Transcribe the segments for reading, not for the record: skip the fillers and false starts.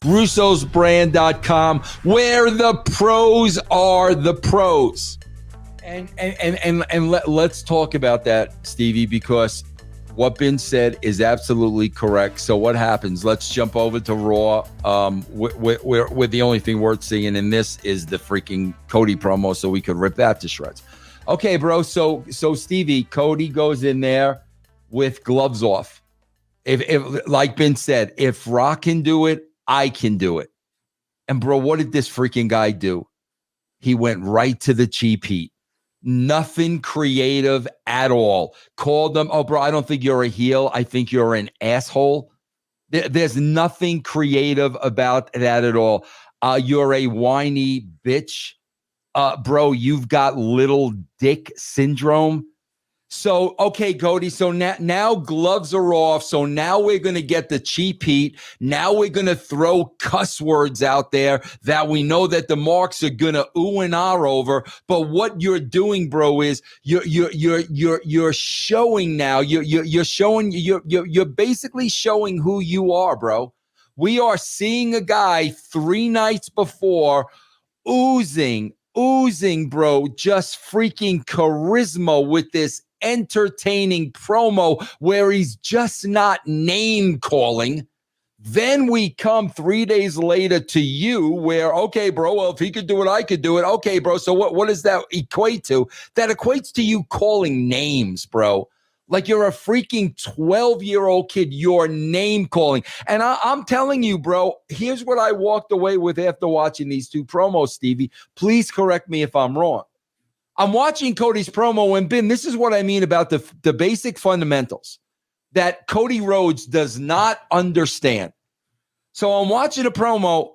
brussosbrand.com, where the pros are the pros. And let's talk about that, Stevie, because what Ben said is absolutely correct. So what happens? Let's jump over to Raw. We're the only thing worth seeing in this is the freaking Cody promo, so we could rip that to shreds. Okay, bro. So Stevie, Cody goes in there with gloves off. If like Ben said, if Rock can do it, I can do it. And bro, what did this freaking guy do? He went right to the cheap heat. Nothing creative at all. Called them, oh, bro, I don't think you're a heel. I think you're an asshole. There's nothing creative about that at all. You're a whiny bitch. Bro, you've got little dick syndrome. So, okay, Cody, so now gloves are off. So now we're going to get the cheap heat. Now we're going to throw cuss words out there that we know that the marks are going to ooh and ah over. But what you're doing, bro, is you're showing now. You're basically showing who you are, bro. We are seeing a guy 3 nights before oozing, bro, just freaking charisma with this entertaining promo where he's just not name calling. Then we come 3 days later to you where, okay, bro, well, if he could do it, I could do it. Okay, bro. So what does that equate to? That equates to you calling names, bro. Like you're a freaking 12-year-old kid, you're name calling. And I'm telling you, bro, here's what I walked away with after watching these 2 promos, Stevie. Please correct me if I'm wrong. I'm watching Cody's promo, and Ben, this is what I mean about the basic fundamentals that Cody Rhodes does not understand. So I'm watching a promo.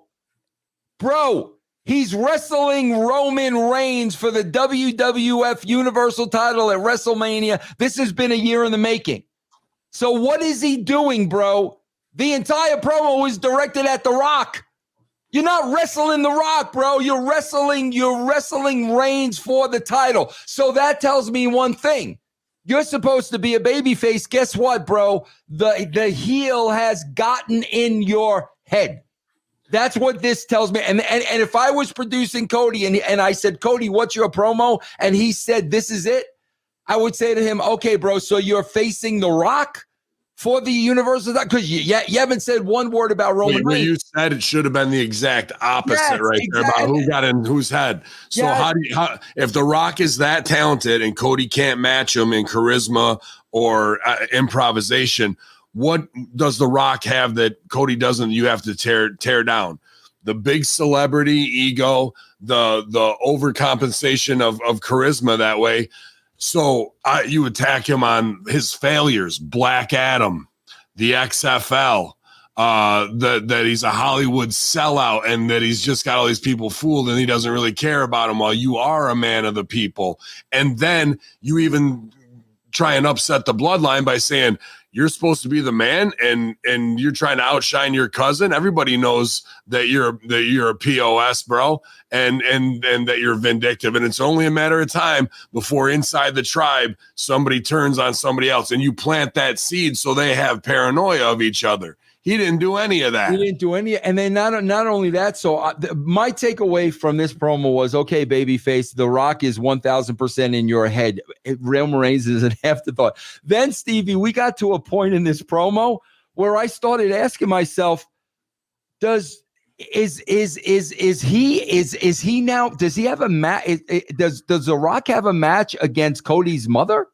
Bro, he's wrestling Roman Reigns for the WWF Universal title at WrestleMania. This has been a year in the making. So what is he doing, bro? The entire promo is directed at The Rock. You're not wrestling The Rock, bro. You're wrestling Reigns for the title. So that tells me one thing. You're supposed to be a babyface. Guess what, bro? The heel has gotten in your head. That's what this tells me. And if I was producing Cody and I said, Cody, what's your promo? And he said, this is it. I would say to him, okay, bro, so you're facing The Rock for the Universal, because you haven't said one word about Roman Reigns. You said it should have been the exact opposite, there about who got in whose head. So how if The Rock is that talented and Cody can't match him in charisma or improvisation, what does The Rock have that Cody doesn't? You have to tear down the big celebrity ego, the overcompensation of charisma that way. So you attack him on his failures, Black Adam, the XFL, that he's a Hollywood sellout and that he's just got all these people fooled and he doesn't really care about them while you are a man of the people. And then you even try and upset the bloodline by saying you're supposed to be the man and you're trying to outshine your cousin. Everybody knows that you're a POS, bro, and that you're vindictive. And it's only a matter of time before inside the tribe, somebody turns on somebody else and you plant that seed so they have paranoia of each other. He didn't do any of that. He didn't do any. And then not only that, so my takeaway from this promo was, okay, babyface, The Rock is 1,000% in your head. Roman Reigns is an afterthought. Then, Stevie, we got to a point in this promo where I started asking myself, does he now, does he have a match? Does The Rock have a match against Cody's mother?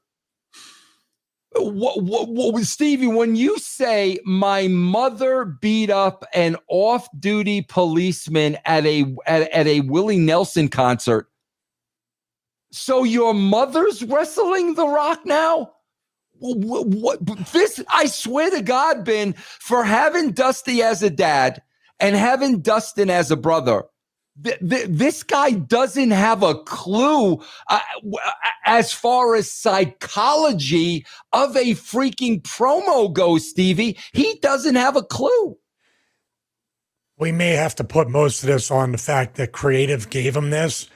What, Stevie, when you say my mother beat up an off-duty policeman at a Willie Nelson concert, so your mother's wrestling The Rock now? What this? I swear to God, Ben, for having Dusty as a dad and having Dustin as a brother, this guy doesn't have a clue as far as psychology of a freaking promo goes, Stevie. He doesn't have a clue. We may have to put most of this on the fact that creative gave him this.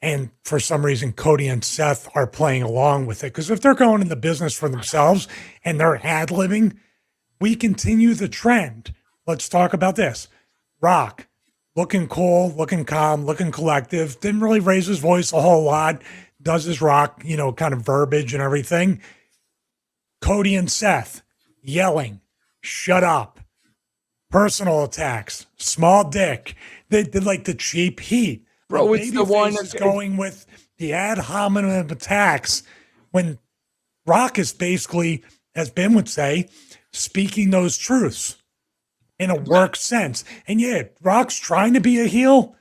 And for some reason, Cody and Seth are playing along with it. Because if they're going in the business for themselves and they're ad-libbing, we continue the trend. Let's talk about this. Rock, looking cool, looking calm, looking collective, didn't really raise his voice a whole lot, does his Rock, kind of verbiage and everything. Cody and Seth yelling, shut up, personal attacks, small dick. They did like the cheap heat. Bro, it's the one that's going with the ad hominem attacks when Rock is basically, as Ben would say, speaking those truths in a work sense. And yeah, Rock's trying to be a heel,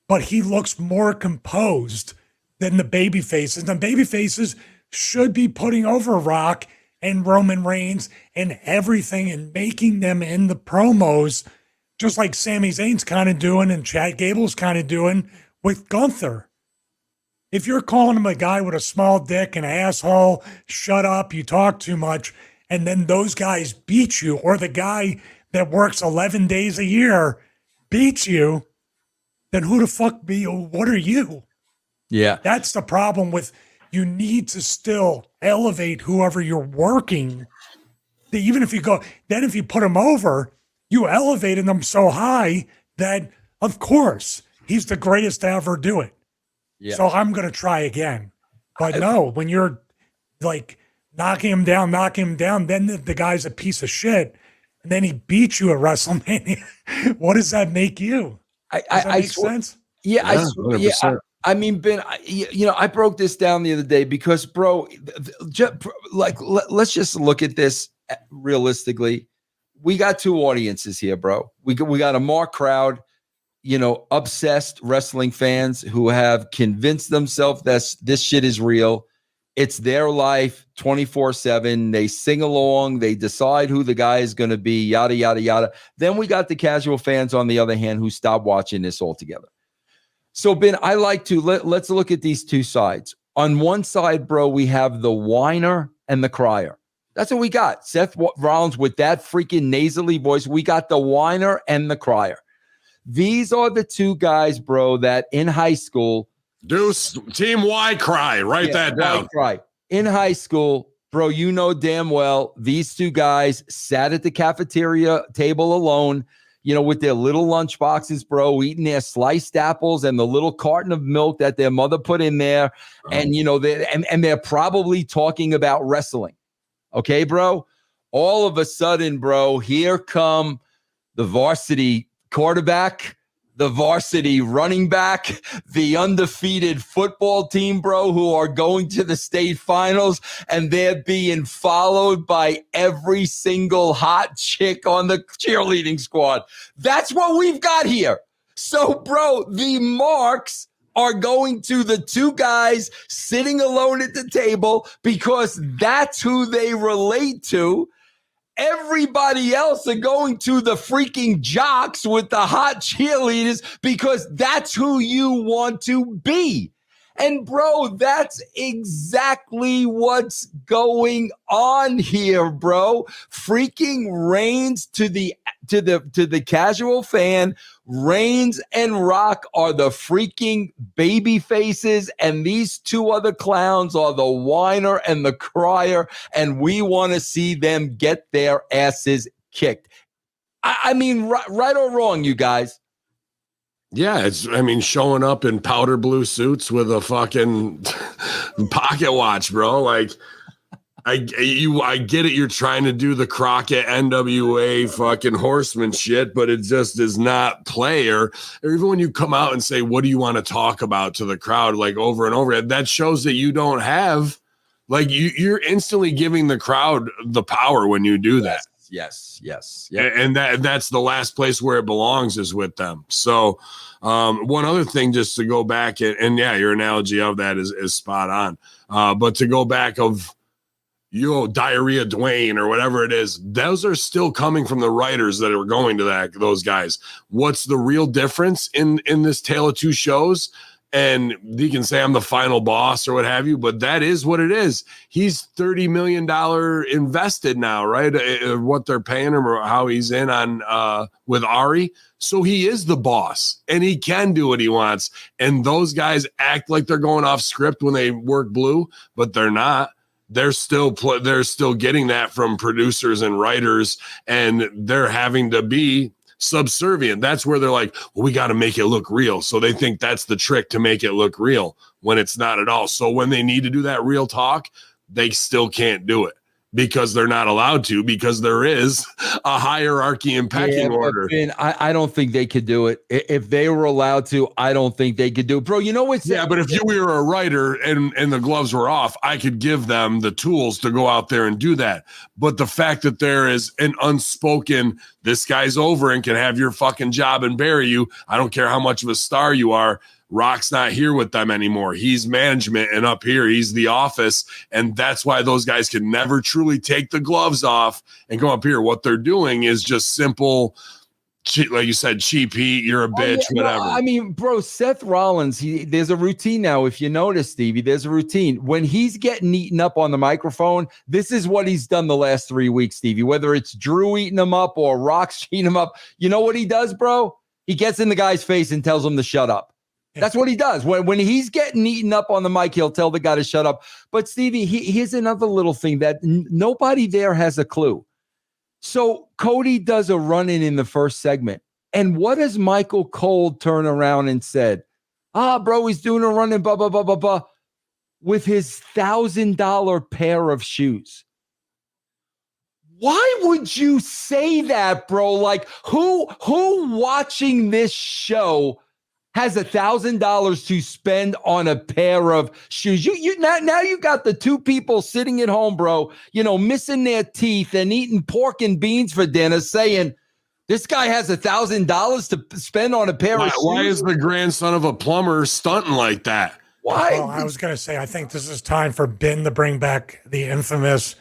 but he looks more composed than the baby faces. And the baby faces should be putting over Rock and Roman Reigns and everything and making them in the promos, just like Sami Zayn's kind of doing and Chad Gable's kind of doing with Gunther. If you're calling him a guy with a small dick, an asshole, shut up, you talk too much, and then those guys beat you, or the guy that works 11 days a year beats you, then who the fuck what are you? Yeah. That's the problem with, you need to still elevate whoever you're working. Even if you if you put him over, you elevated them so high that, of course, he's the greatest to ever do it. Yeah. So I'm going to try again. But no, when you're like knocking him down, then the guy's a piece of shit, and then he beats you at WrestleMania. What does that make you? Does that make sense? Yeah, I mean, Ben, I broke this down the other day because, bro, let's just look at this realistically. We got two audiences here, bro. We got a Mark crowd, obsessed wrestling fans who have convinced themselves that this shit is real. It's their life 24/7. They sing along. They decide who the guy is going to be, yada, yada, yada. Then we got the casual fans, on the other hand, who stop watching this altogether. So, Ben, I like to let's look at these two sides. On one side, bro, we have the whiner and the crier. That's what we got. Seth Rollins with that freaking nasally voice. We got the whiner and the crier. These are the two guys, bro, that in high school. Deuce, Team Y cry. Write that down. Right. In high school, bro, you know damn well these two guys sat at the cafeteria table alone, with their little lunch boxes, bro, eating their sliced apples and the little carton of milk that their mother put in there. And, they're probably talking about wrestling. Okay, bro? All of a sudden, bro, here come the varsity quarterback, the varsity running back, the undefeated football team, bro, who are going to the state finals, and they're being followed by every single hot chick on the cheerleading squad. That's what we've got here. So, bro, the marks are going to the two guys sitting alone at the table because that's who they relate to. Everybody else are going to the freaking jocks with the hot cheerleaders because that's who you want to be. And bro, that's exactly what's going on here, bro. Freaking Reigns to the casual fan. Reigns and Rock are the freaking baby faces, and these two other clowns are the whiner and the crier, and we want to see them get their asses kicked. I mean, right or wrong, you guys? Yeah, showing up in powder blue suits with a fucking pocket watch, bro. Like, I get it. You're trying to do the Crockett NWA fucking horseman shit, but it just is not play. Or even when you come out and say, what do you want to talk about to the crowd, like over and over, that shows that you don't have, like, you're instantly giving the crowd the power when you do that. Yes. And that's the last place where it belongs is with them. So one other thing, just to go back and yeah, your analogy of that is spot on. But to go back of, Diarrhea Dwayne or whatever it is, those are still coming from the writers that are going to those guys. What's the real difference in this Tale of Two Shows? And you can say I'm the final boss or what have you, but that is what it is. He's $30 million invested now, right? What they're paying him or how he's in on with Ari. So he is the boss and he can do what he wants. And those guys act like they're going off script when they work blue, but they're not. They're still getting that from producers and writers, and they're having to be subservient. That's where they're like, well, we got to make it look real. So they think that's the trick to make it look real when it's not at all. So when they need to do that real talk, they still can't do it because they're not allowed to, because there is a hierarchy and pecking order. Ben, I don't think they could do it. If they were allowed to, I don't think they could do it. Bro, you know what's... Yeah, but if you were a writer and the gloves were off, I could give them the tools to go out there and do that. But the fact that there is an unspoken, this guy's over and can have your fucking job and bury you, I don't care how much of a star you are, Rock's not here with them anymore. He's management, and up here, he's the office. And that's why those guys can never truly take the gloves off and go up here. What they're doing is just simple, like you said, cheap heat, you're a bitch, whatever. No, I mean, bro, Seth Rollins, there's a routine now. If you notice, Stevie, there's a routine. When he's getting eaten up on the microphone, this is what he's done the last 3 weeks, Stevie. Whether it's Drew eating him up or Rock's eating him up, you know what he does, bro? He gets in the guy's face and tells him to shut up. That's what he does. When he's getting eaten up on the mic, he'll tell the guy to shut up. But Stevie, here's another little thing that nobody there has a clue. So Cody does a run-in in the first segment. And what does Michael Cole turn around and said? Bro, he's doing a run-in, blah, blah, blah, blah, blah, with his $1,000 pair of shoes. Why would you say that, bro? Like, who watching this show has $1,000 to spend on a pair of shoes? Now you got the two people sitting at home, bro, missing their teeth and eating pork and beans for dinner, saying this guy has $1,000 to spend on a pair of shoes. Why is the grandson of a plumber stunting like that? Why? Well, I was going to say, I think this is time for Ben to bring back the infamous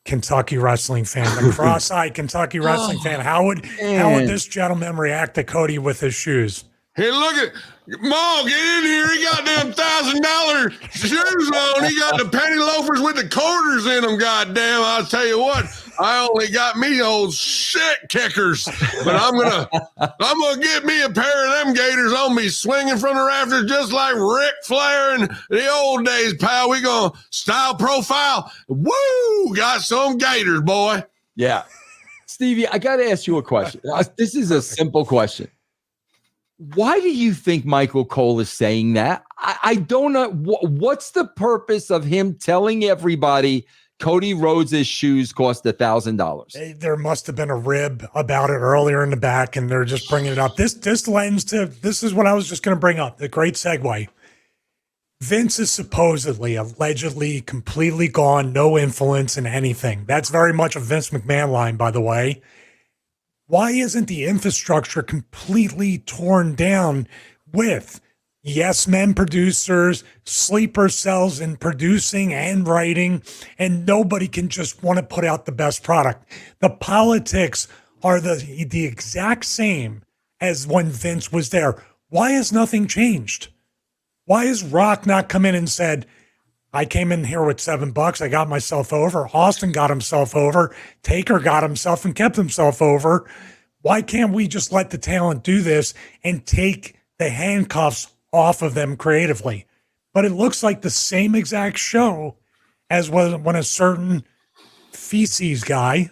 Kentucky wrestling fan, the cross-eyed Kentucky wrestling fan. How would this gentleman react to Cody with his shoes? Hey, look at Maul, get in here. He got them $1,000 shoes on. He got the penny loafers with the quarters in them. Goddamn! I'll tell you what, I only got me old shit kickers, but I'm gonna get me a pair of them gators on me, swinging from the rafters just like Ric Flair in the old days, pal. We gonna style profile. Woo! Got some gators, boy. Yeah, Stevie, I got to ask you a question. This is a simple question. Why do you think Michael Cole is saying that? I don't know. What's the purpose of him telling everybody Cody Rhodes' shoes cost $1,000? There must have been a rib about it earlier in the back, and they're just bringing it up. This lends to, this is what I was just going to bring up, the great segue. Vince is supposedly, allegedly, completely gone, no influence in anything. That's very much a Vince McMahon line, by the way. Why isn't the infrastructure completely torn down with yes men producers, sleeper cells in producing and writing, and nobody can just want to put out the best product? The politics are the exact same as when Vince was there. Why has nothing changed? Why has Rock not come in and said, I came in here with $7. I got myself over. Austin got himself over. Taker got himself and kept himself over. Why can't we just let the talent do this and take the handcuffs off of them creatively? But it looks like the same exact show as when a certain feces guy,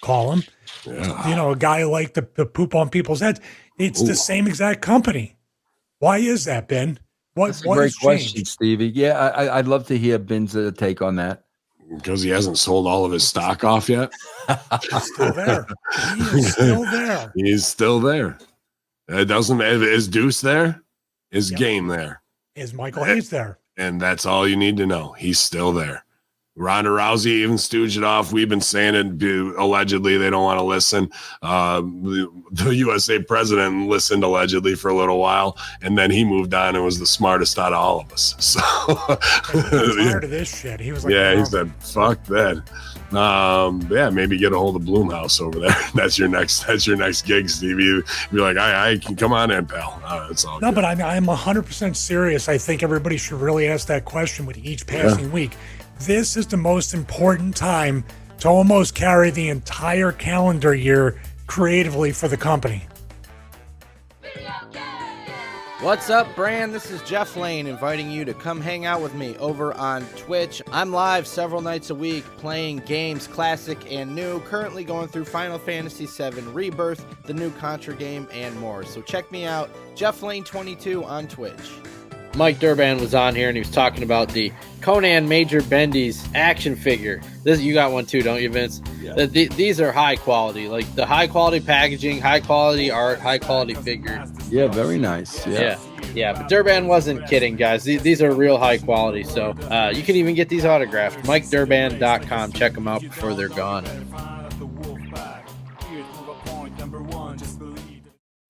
call him, a guy like the poop on people's heads. It's the same exact company. Why is that, Ben? That's a great question, Stevie. Yeah, I'd love to hear Ben's take on that. Because he hasn't sold all of his stock off yet. He's still there. He is still there. He's still there. Is Deuce there? Is Game there? Is Michael Hayes there? And that's all you need to know. He's still there. Ronda Rousey even stooged it off. We've been saying it. Allegedly, they don't want to listen. The USA president listened allegedly for a little while, and then he moved on and was the smartest out of all of us. So he was tired of this shit. He was like, he said, "Fuck that." Maybe get a hold of Bloomhouse over there. That's your next gig, Stevie. Be like, I can come on in, pal. It's all good. But I'm 100% serious. I think everybody should really ask that question with each passing week. This is the most important time to almost carry the entire calendar year creatively for the company. What's up, Brand? This is Jeff Lane inviting you to come hang out with me over on Twitch. I'm live several nights a week playing games, classic and new, currently going through Final Fantasy VII Rebirth, the new Contra game, and more. So check me out, Jeff Lane 22 on Twitch. Mike Durban was on here and he was talking about the Conan Major Bendy's action figure. This, you got one too, don't you, Vince? Yeah. These are high quality, like the high quality packaging, high quality art, high quality figure. Yeah, very nice. Yeah. But Durban wasn't kidding, guys. These are real high quality. So you can even get these autographed. MikeDurban.com. Check them out before they're gone.